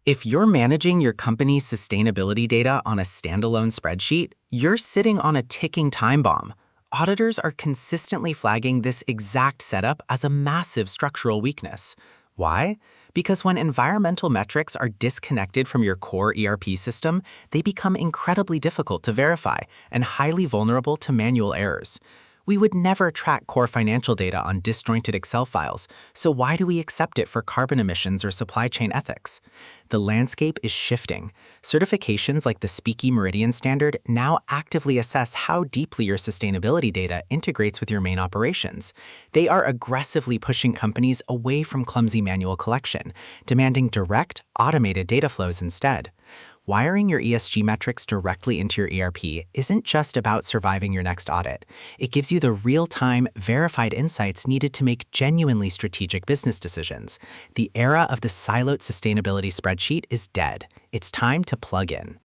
If you're managing your company's sustainability data on a standalone spreadsheet, you're sitting on a ticking time bomb. Auditors are consistently flagging this exact setup as a massive structural weakness. Why? Because when environmental metrics are disconnected from your core ERP system, they become incredibly difficult to verify and highly vulnerable to manual errors. We would never track core financial data on disjointed Excel files, so why do we accept it for carbon emissions or supply chain ethics? The landscape is shifting. Certifications like the Speeki Meridian standard now actively assess how deeply your sustainability data integrates with your main operations. They are aggressively pushing companies away from clumsy manual collection, demanding direct, automated data flows instead. Wiring your ESG metrics directly into your ERP isn't just about surviving your next audit. It gives you the real-time, verified insights needed to make genuinely strategic business decisions. The era of the siloed sustainability spreadsheet is dead. It's time to plug in.